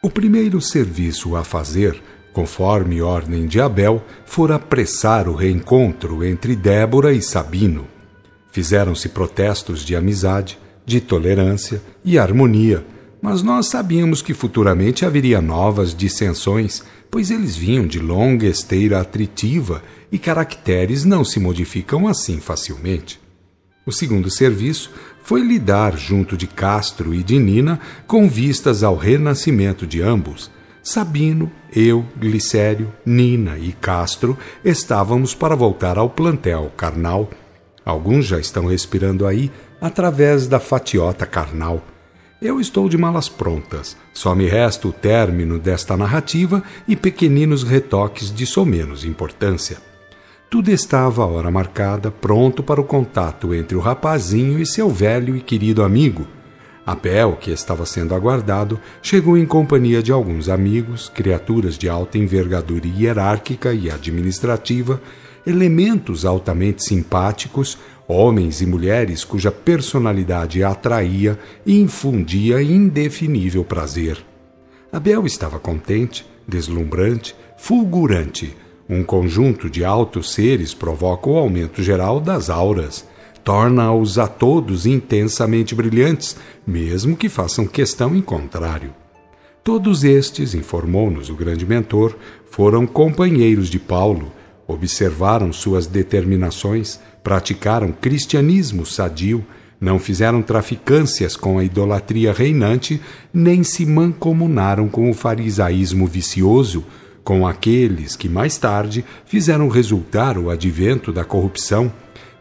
O primeiro serviço a fazer, conforme ordem de Abel, fora apressar o reencontro entre Débora e Sabino. Fizeram-se protestos de amizade, de tolerância e harmonia, mas nós sabíamos que futuramente haveria novas dissensões, pois eles vinham de longa esteira atritiva e caracteres não se modificam assim facilmente. O segundo serviço foi lidar junto de Castro e de Nina com vistas ao renascimento de ambos. Sabino, eu, Glicério, Nina e Castro estávamos para voltar ao plantel carnal. Alguns já estão respirando aí através da fatiota carnal. Eu estou de malas prontas. Só me resta o término desta narrativa e pequeninos retoques de somenos importância. Tudo estava à hora marcada, pronto para o contato entre o rapazinho e seu velho e querido amigo. Abel, que estava sendo aguardado, chegou em companhia de alguns amigos, criaturas de alta envergadura hierárquica e administrativa, elementos altamente simpáticos, homens e mulheres cuja personalidade atraía e infundia indefinível prazer. Abel estava contente, deslumbrante, fulgurante. Um conjunto de altos seres provoca o aumento geral das auras, torna-os a todos intensamente brilhantes, mesmo que façam questão em contrário. Todos estes, informou-nos o grande mentor, foram companheiros de Paulo, observaram suas determinações, praticaram cristianismo sadio, não fizeram traficâncias com a idolatria reinante, nem se mancomunaram com o farisaísmo vicioso, com aqueles que mais tarde fizeram resultar o advento da corrupção,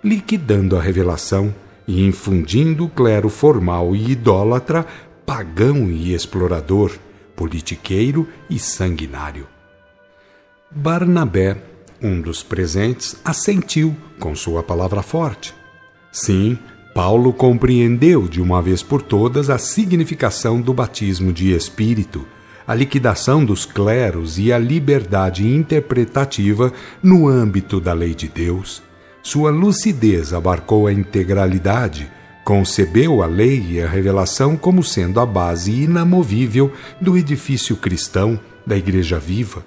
liquidando a revelação e infundindo o clero formal e idólatra, pagão e explorador, politiqueiro e sanguinário. Barnabé, um dos presentes, assentiu com sua palavra forte. Sim, Paulo compreendeu de uma vez por todas a significação do batismo de Espírito, a liquidação dos cleros e a liberdade interpretativa no âmbito da lei de Deus. Sua lucidez abarcou a integralidade, concebeu a lei e a revelação como sendo a base inamovível do edifício cristão da Igreja Viva.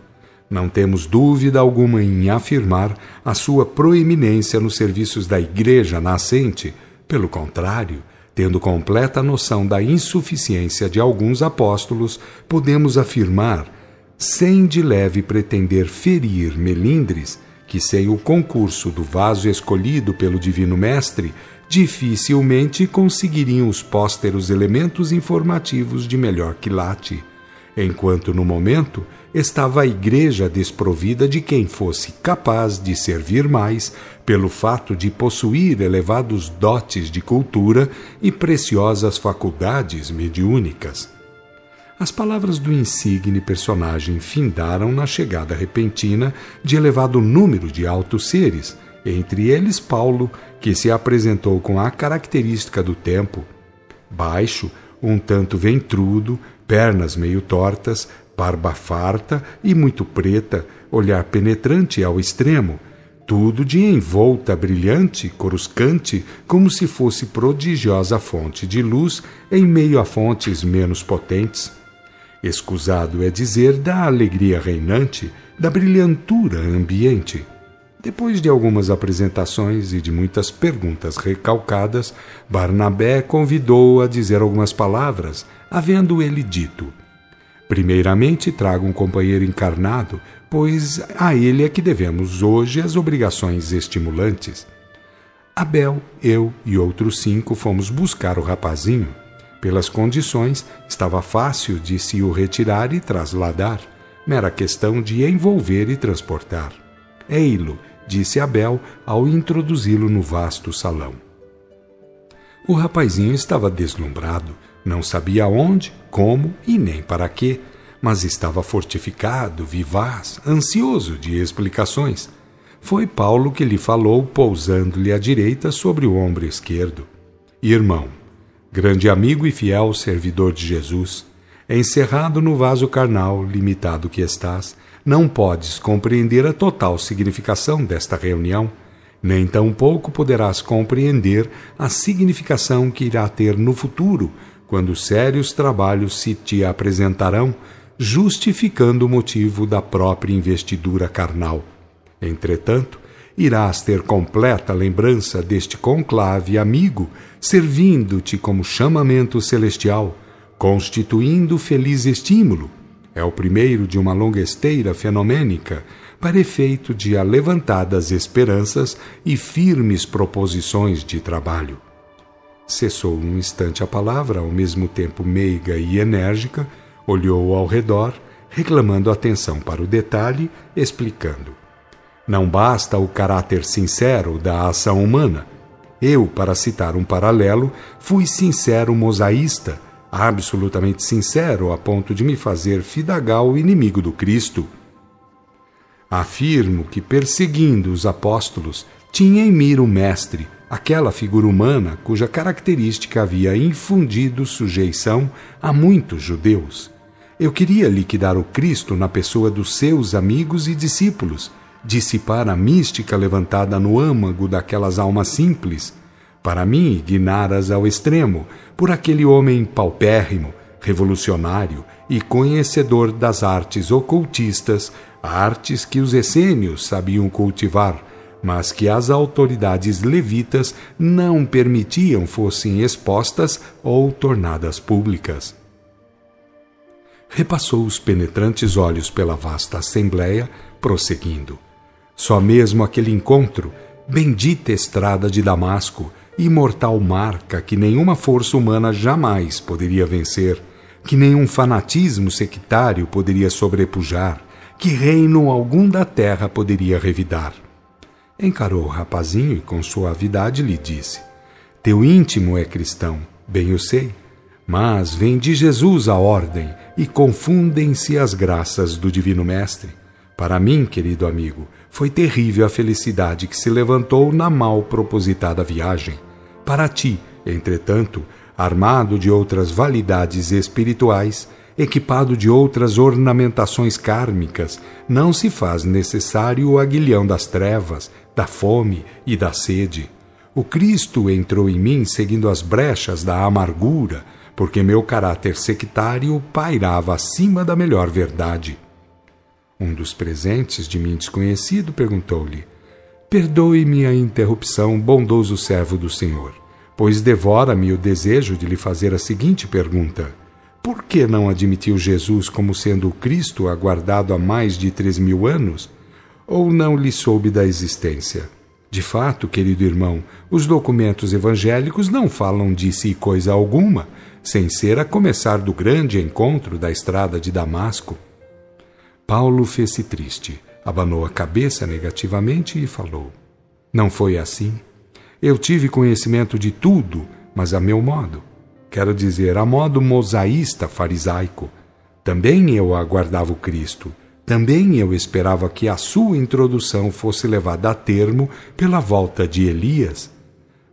Não temos dúvida alguma em afirmar a sua proeminência nos serviços da Igreja nascente. Pelo contrário, tendo completa noção da insuficiência de alguns apóstolos, podemos afirmar, sem de leve pretender ferir melindres, que sem o concurso do vaso escolhido pelo Divino Mestre, dificilmente conseguiriam os pósteros elementos informativos de melhor quilate, enquanto no momento estava a Igreja desprovida de quem fosse capaz de servir mais pelo fato de possuir elevados dotes de cultura e preciosas faculdades mediúnicas. As palavras do insigne personagem findaram na chegada repentina de elevado número de altos seres, entre eles Paulo, que se apresentou com a característica do tempo: baixo, um tanto ventrudo, pernas meio tortas, barba farta e muito preta, olhar penetrante ao extremo, tudo de envolta brilhante, coruscante, como se fosse prodigiosa fonte de luz em meio a fontes menos potentes. Escusado é dizer da alegria reinante, da brilhantura ambiente. Depois de algumas apresentações e de muitas perguntas recalcadas, Barnabé convidou-o a dizer algumas palavras, havendo ele dito: primeiramente trago um companheiro encarnado, pois a ele é que devemos hoje as obrigações estimulantes. Abel, eu e outros 5 fomos buscar o rapazinho. Pelas condições, estava fácil de se o retirar e trasladar. Mera questão de envolver e transportar. Ei-lo, disse Abel ao introduzi-lo no vasto salão. O rapazinho estava deslumbrado, não sabia onde, como e nem para quê, mas estava fortificado, vivaz, ansioso de explicações. Foi Paulo que lhe falou, pousando-lhe à direita sobre o ombro esquerdo. Irmão, grande amigo e fiel servidor de Jesus, encerrado no vaso carnal limitado que estás, não podes compreender a total significação desta reunião, nem tampouco poderás compreender a significação que irá ter no futuro, quando sérios trabalhos se te apresentarão, justificando o motivo da própria investidura carnal. Entretanto, irás ter completa lembrança deste conclave amigo, servindo-te como chamamento celestial, constituindo feliz estímulo. É o primeiro de uma longa esteira fenomênica, para efeito de alevantadas esperanças e firmes proposições de trabalho. Cessou um instante a palavra, ao mesmo tempo meiga e enérgica, olhou ao redor, reclamando atenção para o detalhe, explicando. Não basta o caráter sincero da ação humana. Eu, para citar um paralelo, fui sincero mosaísta, absolutamente sincero a ponto de me fazer fidagal inimigo do Cristo. Afirmo que, perseguindo os apóstolos, tinha em mira o Mestre, aquela figura humana cuja característica havia infundido sujeição a muitos judeus. Eu queria liquidar o Cristo na pessoa dos seus amigos e discípulos, dissipar a mística levantada no âmago daquelas almas simples, para mim ignaras ao extremo por aquele homem paupérrimo, revolucionário e conhecedor das artes ocultistas, artes que os essênios sabiam cultivar, mas que as autoridades levitas não permitiam fossem expostas ou tornadas públicas. Repassou os penetrantes olhos pela vasta assembleia, prosseguindo. Só mesmo aquele encontro, bendita estrada de Damasco, imortal marca que nenhuma força humana jamais poderia vencer, que nenhum fanatismo sectário poderia sobrepujar, que reino algum da terra poderia revidar. Encarou o rapazinho e com suavidade lhe disse: Teu íntimo é cristão, bem eu sei, mas vem de Jesus a ordem e confundem-se as graças do Divino Mestre. Para mim, querido amigo, foi terrível a felicidade que se levantou na mal propositada viagem. Para ti, entretanto, armado de outras validades espirituais, equipado de outras ornamentações kármicas, não se faz necessário o aguilhão das trevas, da fome e da sede. O Cristo entrou em mim seguindo as brechas da amargura, porque meu caráter sectário pairava acima da melhor verdade. Um dos presentes, de mim desconhecido, perguntou-lhe: Perdoe-me a interrupção, bondoso servo do Senhor, pois devora-me o desejo de lhe fazer a seguinte pergunta: Por que não admitiu Jesus como sendo o Cristo aguardado há mais de 3.000 anos? Ou não lhe soube da existência? De fato, querido irmão, os documentos evangélicos não falam de si coisa alguma, sem ser a começar do grande encontro da estrada de Damasco. Paulo fez-se triste, abanou a cabeça negativamente e falou: Não foi assim. Eu tive conhecimento de tudo, mas a meu modo. Quero dizer, a modo mosaísta farisaico. Também eu aguardava o Cristo. Também eu esperava que a sua introdução fosse levada a termo pela volta de Elias.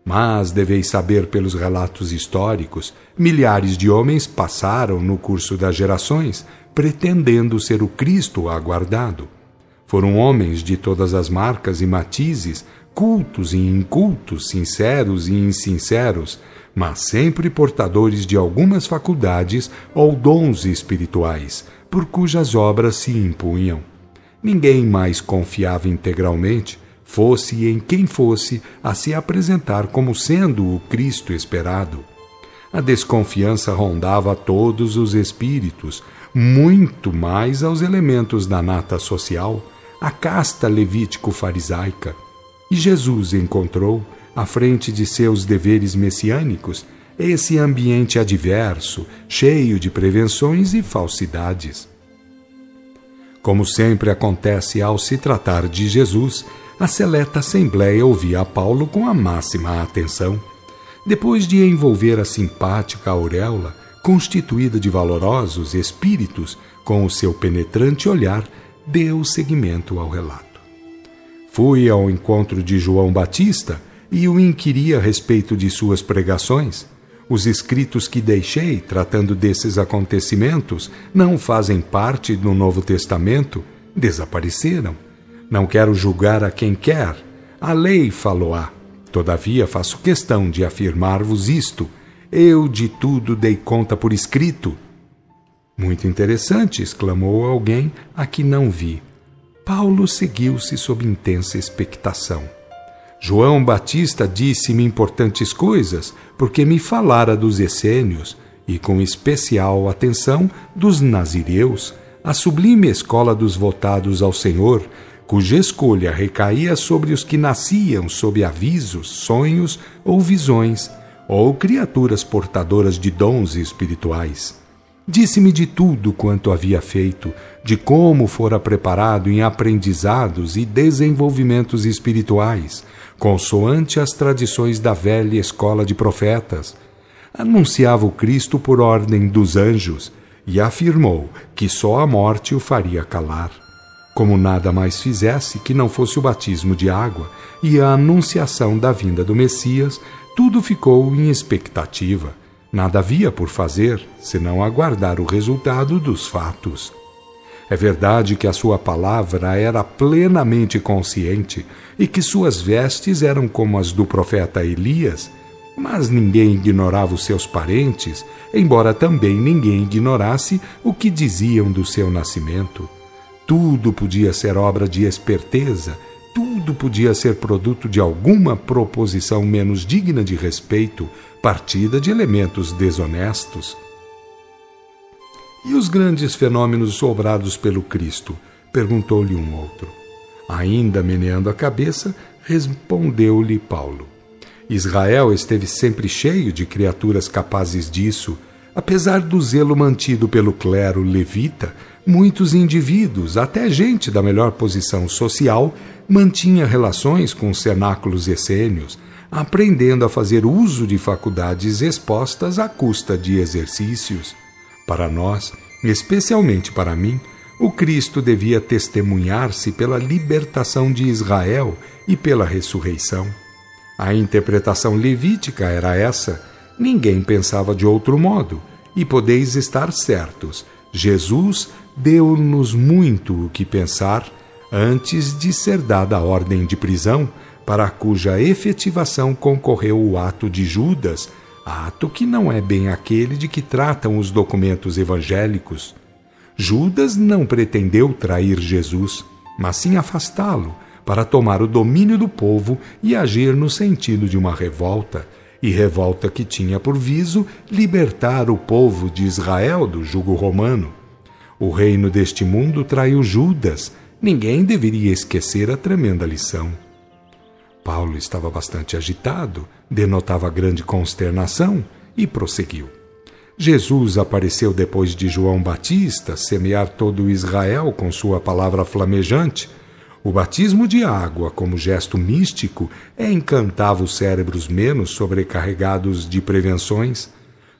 Mas deveis saber pelos relatos históricos, milhares de homens passaram no curso das gerações, pretendendo ser o Cristo aguardado. Foram homens de todas as marcas e matizes, cultos e incultos, sinceros e insinceros, mas sempre portadores de algumas faculdades ou dons espirituais, por cujas obras se impunham. Ninguém mais confiava integralmente, fosse em quem fosse, a se apresentar como sendo o Cristo esperado. A desconfiança rondava todos os espíritos, muito mais aos elementos da nata social, a casta levítico-farisaica. E Jesus encontrou, à frente de seus deveres messiânicos, esse ambiente adverso, cheio de prevenções e falsidades. Como sempre acontece ao se tratar de Jesus, a seleta assembleia ouvia Paulo com a máxima atenção. Depois de envolver a simpática auréola, constituída de valorosos espíritos, com o seu penetrante olhar, deu seguimento ao relato. Fui ao encontro de João Batista e o inquiri a respeito de suas pregações. Os escritos que deixei, tratando desses acontecimentos, não fazem parte do Novo Testamento, desapareceram. Não quero julgar a quem quer, a lei falou-á. Todavia faço questão de afirmar-vos isto: eu de tudo dei conta por escrito. Muito interessante, exclamou alguém a que não vi. Paulo seguiu-se sob intensa expectação. João Batista disse-me importantes coisas, porque me falara dos essênios, e com especial atenção dos nazireus, a sublime escola dos votados ao Senhor, cuja escolha recaía sobre os que nasciam sob avisos, sonhos ou visões, ou criaturas portadoras de dons espirituais. Disse-me de tudo quanto havia feito, de como fora preparado em aprendizados e desenvolvimentos espirituais, consoante as tradições da velha escola de profetas. Anunciava o Cristo por ordem dos anjos e afirmou que só a morte o faria calar. Como nada mais fizesse que não fosse o batismo de água e a anunciação da vinda do Messias, tudo ficou em expectativa. Nada havia por fazer, senão aguardar o resultado dos fatos. É verdade que a sua palavra era plenamente consciente e que suas vestes eram como as do profeta Elias, mas ninguém ignorava os seus parentes, embora também ninguém ignorasse o que diziam do seu nascimento. Tudo podia ser obra de esperteza, tudo podia ser produto de alguma proposição menos digna de respeito, partida de elementos desonestos. E os grandes fenômenos sobrados pelo Cristo? Perguntou-lhe um outro. Ainda meneando a cabeça, respondeu-lhe Paulo. Israel esteve sempre cheio de criaturas capazes disso. Apesar do zelo mantido pelo clero levita, muitos indivíduos, até gente da melhor posição social, mantinha relações com os cenáculos essênios, aprendendo a fazer uso de faculdades expostas à custa de exercícios. Para nós, especialmente para mim, o Cristo devia testemunhar-se pela libertação de Israel e pela ressurreição. A interpretação levítica era essa, ninguém pensava de outro modo, e podeis estar certos, Jesus deu-nos muito o que pensar antes de ser dada a ordem de prisão, para cuja efetivação concorreu o ato de Judas, ato que não é bem aquele de que tratam os documentos evangélicos. Judas não pretendeu trair Jesus, mas sim afastá-lo, para tomar o domínio do povo e agir no sentido de uma revolta, e revolta que tinha por viso libertar o povo de Israel do jugo romano. O reino deste mundo traiu Judas, ninguém deveria esquecer a tremenda lição. Paulo estava bastante agitado, denotava grande consternação e prosseguiu. Jesus apareceu depois de João Batista semear todo o Israel com sua palavra flamejante. O batismo de água, como gesto místico, encantava os cérebros menos sobrecarregados de prevenções.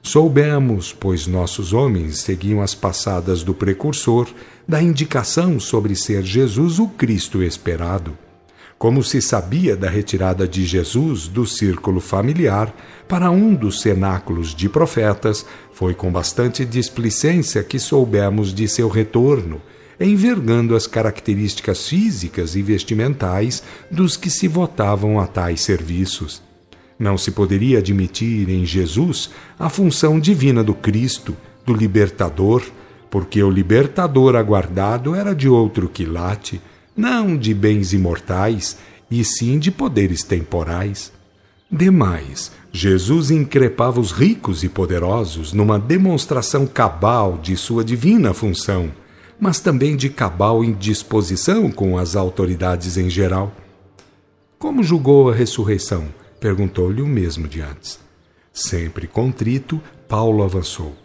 Soubemos, pois nossos homens seguiam as passadas do precursor, da indicação sobre ser Jesus o Cristo esperado. Como se sabia da retirada de Jesus do círculo familiar para um dos cenáculos de profetas, foi com bastante displicência que soubemos de seu retorno, envergando as características físicas e vestimentais dos que se votavam a tais serviços. Não se poderia admitir em Jesus a função divina do Cristo, do libertador, porque o libertador aguardado era de outro quilate, não de bens imortais, e sim de poderes temporais. Demais, Jesus increpava os ricos e poderosos numa demonstração cabal de sua divina função, mas também de cabal indisposição com as autoridades em geral. Como julgou a ressurreição? Perguntou-lhe o mesmo de antes. Sempre contrito, Paulo avançou.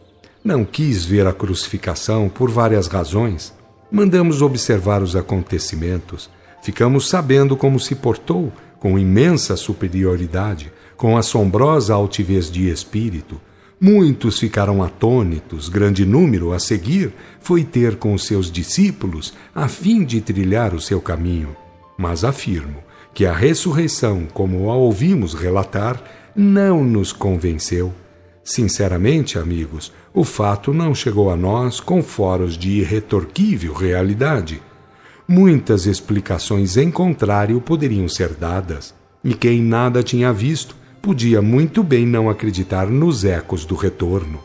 Não quis ver a crucificação por várias razões. Mandamos observar os acontecimentos. Ficamos sabendo como se portou, com imensa superioridade, com assombrosa altivez de espírito. Muitos ficaram atônitos, grande número, a seguir, foi ter com os seus discípulos, a fim de trilhar o seu caminho. Mas afirmo que a ressurreição, como a ouvimos relatar, não nos convenceu. Sinceramente, amigos, o fato não chegou a nós com foros de irretorquível realidade. Muitas explicações em contrário poderiam ser dadas, e quem nada tinha visto podia muito bem não acreditar nos ecos do retorno.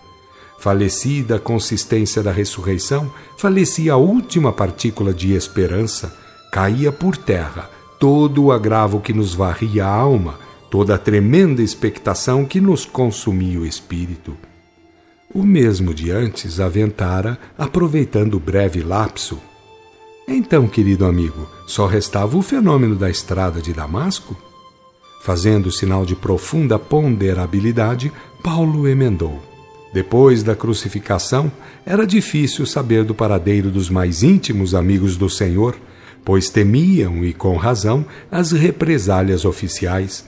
Falecida a consistência da ressurreição, falecia a última partícula de esperança, caía por terra todo o agravo que nos varria a alma, toda a tremenda expectação que nos consumia o espírito. O mesmo de antes aventara, aproveitando o breve lapso. Então, querido amigo, só restava o fenômeno da estrada de Damasco? Fazendo sinal de profunda ponderabilidade, Paulo emendou. Depois da crucificação, era difícil saber do paradeiro dos mais íntimos amigos do Senhor, pois temiam, e com razão, as represálias oficiais.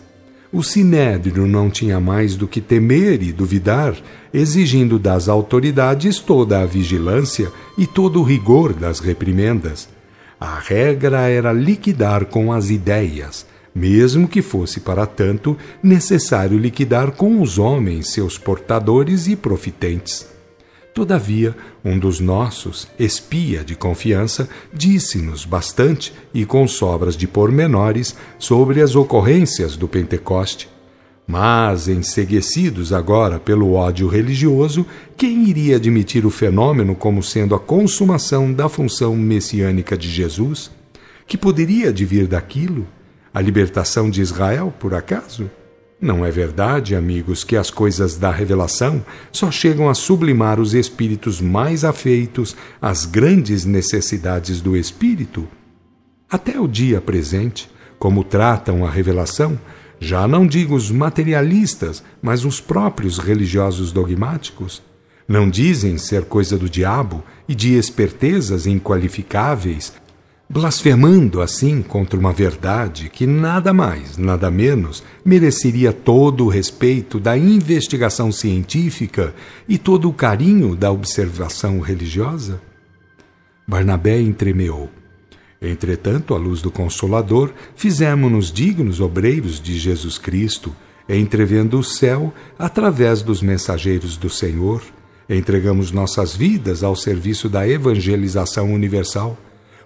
O Sinédrio não tinha mais do que temer e duvidar, exigindo das autoridades toda a vigilância e todo o rigor das reprimendas. A regra era liquidar com as ideias, mesmo que fosse, para tanto, necessário liquidar com os homens, seus portadores e profitentes. Todavia, um dos nossos, espia de confiança, disse-nos bastante e com sobras de pormenores sobre as ocorrências do Pentecoste. Mas, enceguecidos agora pelo ódio religioso, quem iria admitir o fenômeno como sendo a consumação da função messiânica de Jesus? Que poderia advir daquilo? A libertação de Israel, por acaso? Não é verdade, amigos, que as coisas da revelação só chegam a sublimar os espíritos mais afeitos às grandes necessidades do espírito? Até o dia presente, como tratam a revelação, já não digo os materialistas, mas os próprios religiosos dogmáticos, não dizem ser coisa do diabo e de espertezas inqualificáveis, blasfemando assim contra uma verdade que nada mais, nada menos, mereceria todo o respeito da investigação científica e todo o carinho da observação religiosa? Barnabé entremeou. Entretanto, à luz do Consolador, fizemo-nos dignos obreiros de Jesus Cristo, entrevendo o céu através dos mensageiros do Senhor, entregamos nossas vidas ao serviço da evangelização universal.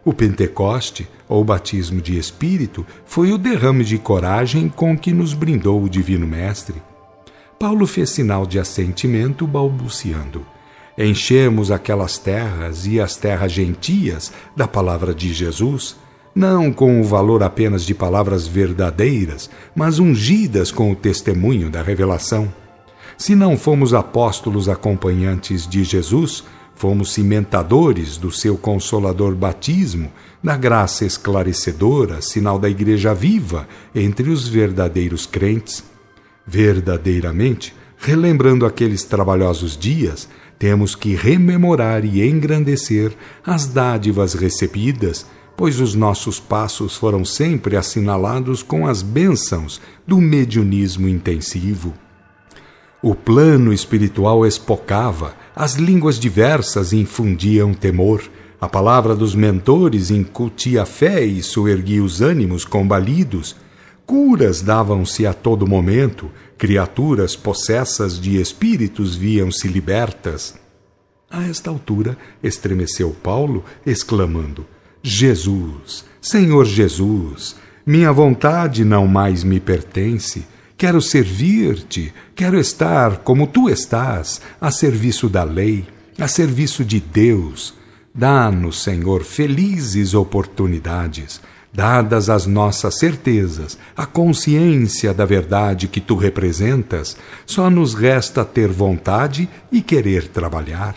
O Pentecoste, ou batismo de Espírito, foi o derrame de coragem com que nos brindou o Divino Mestre. Paulo fez sinal de assentimento, balbuciando. Enchemos aquelas terras e as terras gentias da palavra de Jesus, não com o valor apenas de palavras verdadeiras, mas ungidas com o testemunho da revelação. Se não fomos apóstolos acompanhantes de Jesus, fomos cimentadores do seu consolador batismo, da graça esclarecedora, sinal da igreja viva entre os verdadeiros crentes. Verdadeiramente, relembrando aqueles trabalhosos dias, temos que rememorar e engrandecer as dádivas recebidas, pois os nossos passos foram sempre assinalados com as bênçãos do mediunismo intensivo. O plano espiritual espocava, as línguas diversas infundiam temor, a palavra dos mentores incutia fé e soerguia os ânimos combalidos, curas davam-se a todo momento, criaturas possessas de espíritos viam-se libertas. A esta altura estremeceu Paulo, exclamando: Jesus, Senhor Jesus, minha vontade não mais me pertence. Quero servir-te, quero estar como tu estás, a serviço da lei, a serviço de Deus. Dá-nos, Senhor, felizes oportunidades. Dadas as nossas certezas, a consciência da verdade que tu representas, só nos resta ter vontade e querer trabalhar.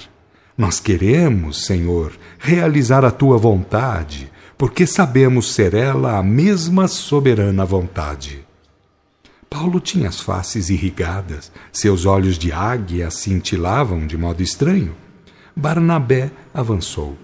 Nós queremos, Senhor, realizar a tua vontade, porque sabemos ser ela a mesma soberana vontade. Paulo tinha as faces irrigadas, seus olhos de águia cintilavam de modo estranho. Barnabé avançou.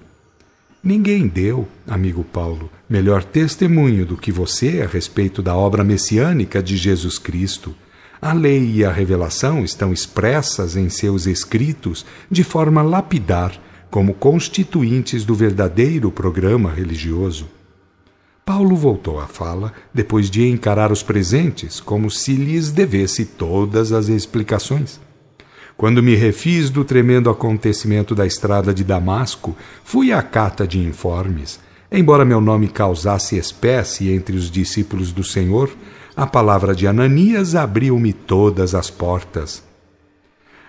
Ninguém deu, amigo Paulo, melhor testemunho do que você a respeito da obra messiânica de Jesus Cristo. A lei e a revelação estão expressas em seus escritos de forma lapidar, como constituintes do verdadeiro programa religioso. Paulo voltou à fala, depois de encarar os presentes, como se lhes devesse todas as explicações. Quando me refiz do tremendo acontecimento da estrada de Damasco, fui à cata de informes. Embora meu nome causasse espécie entre os discípulos do Senhor, a palavra de Ananias abriu-me todas as portas.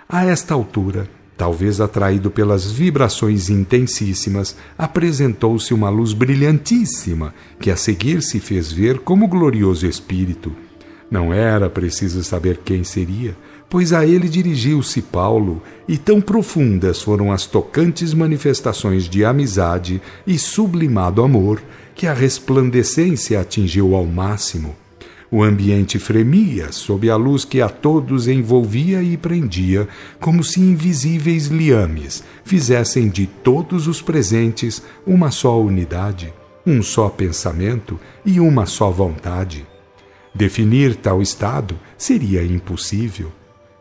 A esta altura, Talvez atraído pelas vibrações intensíssimas, apresentou-se uma luz brilhantíssima, que a seguir se fez ver como glorioso espírito. Não era preciso saber quem seria, pois a ele dirigiu-se Paulo, e tão profundas foram as tocantes manifestações de amizade e sublimado amor, que a resplandecência atingiu ao máximo. O ambiente fremia sob a luz que a todos envolvia e prendia, como se invisíveis liames fizessem de todos os presentes uma só unidade, um só pensamento e uma só vontade. Definir tal estado seria impossível.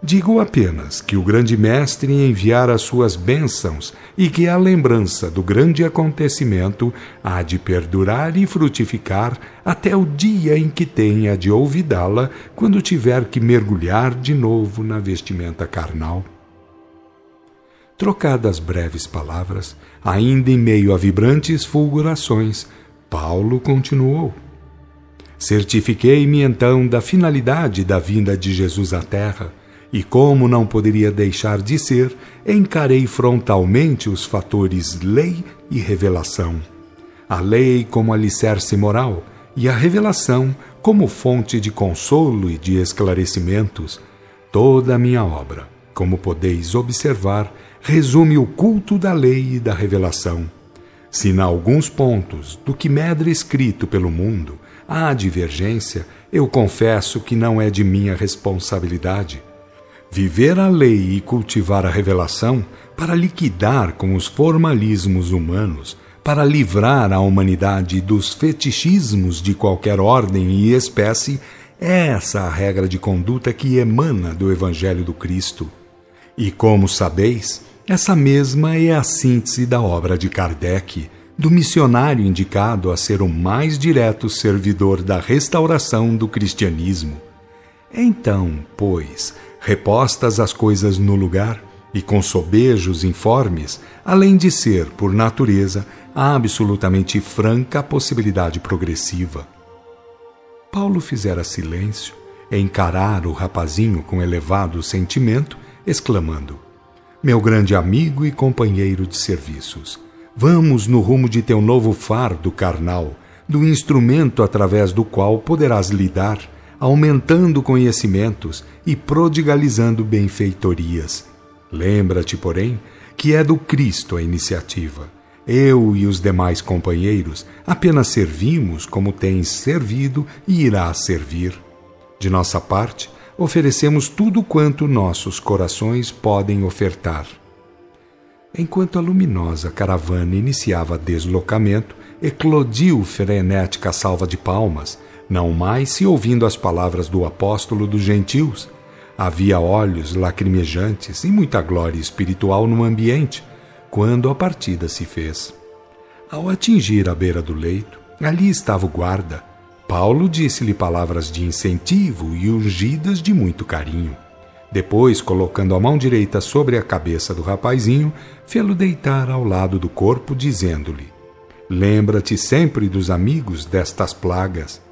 Digo apenas que o grande mestre enviara suas bênçãos e que a lembrança do grande acontecimento há de perdurar e frutificar até o dia em que tenha de olvidá-la quando tiver que mergulhar de novo na vestimenta carnal. Trocadas breves palavras, ainda em meio a vibrantes fulgurações, Paulo continuou. Certifiquei-me então da finalidade da vinda de Jesus à Terra, e como não poderia deixar de ser, encarei frontalmente os fatores lei e revelação. A lei como alicerce moral e a revelação como fonte de consolo e de esclarecimentos. Toda a minha obra, como podeis observar, resume o culto da lei e da revelação. Se em alguns pontos do que medra escrito pelo mundo há divergência, eu confesso que não é de minha responsabilidade. Viver a lei e cultivar a revelação para liquidar com os formalismos humanos, para livrar a humanidade dos fetichismos de qualquer ordem e espécie, é essa a regra de conduta que emana do Evangelho do Cristo. E como sabeis, essa mesma é a síntese da obra de Kardec, do missionário indicado a ser o mais direto servidor da restauração do cristianismo. Então, pois, repostas as coisas no lugar e com sobejos informes, além de ser, por natureza, absolutamente franca a possibilidade progressiva. Paulo fizera silêncio, encarar o rapazinho com elevado sentimento, exclamando: meu grande amigo e companheiro de serviços, vamos no rumo de teu novo fardo carnal, do instrumento através do qual poderás lidar, aumentando conhecimentos e prodigalizando benfeitorias. Lembra-te, porém, que é do Cristo a iniciativa. Eu e os demais companheiros apenas servimos como tens servido e irás servir. De nossa parte, oferecemos tudo quanto nossos corações podem ofertar. Enquanto a luminosa caravana iniciava deslocamento, eclodiu frenética salva de palmas, não mais se ouvindo as palavras do apóstolo dos gentios. Havia olhos lacrimejantes e muita glória espiritual no ambiente, quando a partida se fez. Ao atingir a beira do leito, ali estava o guarda. Paulo disse-lhe palavras de incentivo e ungidas de muito carinho. Depois, colocando a mão direita sobre a cabeça do rapazinho, fê-lo deitar ao lado do corpo, dizendo-lhe: lembra-te sempre dos amigos destas plagas.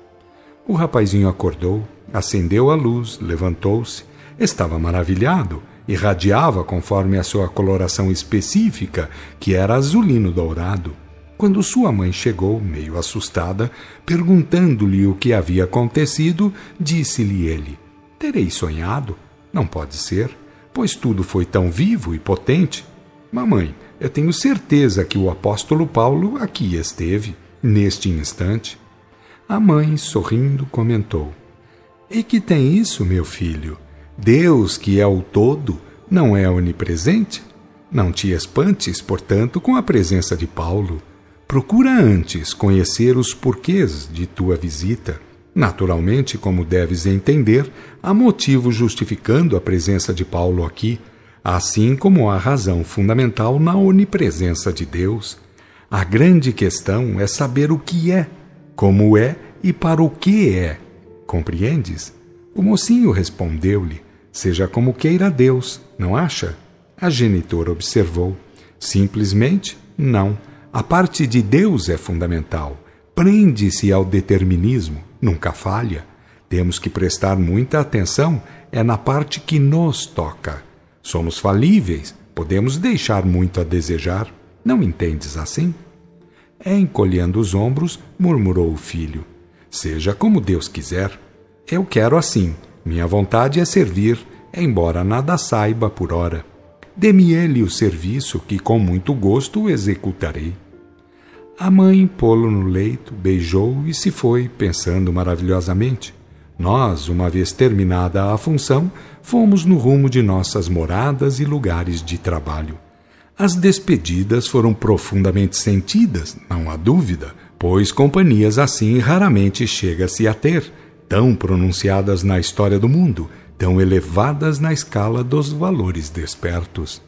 O rapazinho acordou, acendeu a luz, levantou-se, estava maravilhado, irradiava conforme a sua coloração específica, que era azulino dourado. Quando sua mãe chegou, meio assustada, perguntando-lhe o que havia acontecido, disse-lhe ele: terei sonhado? Não pode ser, pois tudo foi tão vivo e potente. Mamãe, eu tenho certeza que o apóstolo Paulo aqui esteve, neste instante. A mãe, sorrindo, comentou: e que tem isso, meu filho? Deus, que é o todo, não é onipresente? Não te espantes, portanto, com a presença de Paulo. Procura antes conhecer os porquês de tua visita. Naturalmente, como deves entender, há motivo justificando a presença de Paulo aqui, assim como há razão fundamental na onipresença de Deus. A grande questão é saber o que é, como é e para o que é. Compreendes? O mocinho respondeu-lhe: seja como queira Deus, não acha? A genitora observou: simplesmente não. A parte de Deus é fundamental. Prende-se ao determinismo, nunca falha. Temos que prestar muita atenção, é na parte que nos toca. Somos falíveis, podemos deixar muito a desejar. Não entendes assim? Encolhendo os ombros, murmurou o filho: seja como Deus quiser. Eu quero assim. Minha vontade é servir, embora nada saiba por ora. Dê-me ele o serviço que com muito gosto executarei. A mãe pô-lo no leito, beijou e se foi, pensando maravilhosamente. Nós, uma vez terminada a função, fomos no rumo de nossas moradas e lugares de trabalho. As despedidas foram profundamente sentidas, não há dúvida, pois companhias assim raramente chega-se a ter, tão pronunciadas na história do mundo, tão elevadas na escala dos valores despertos.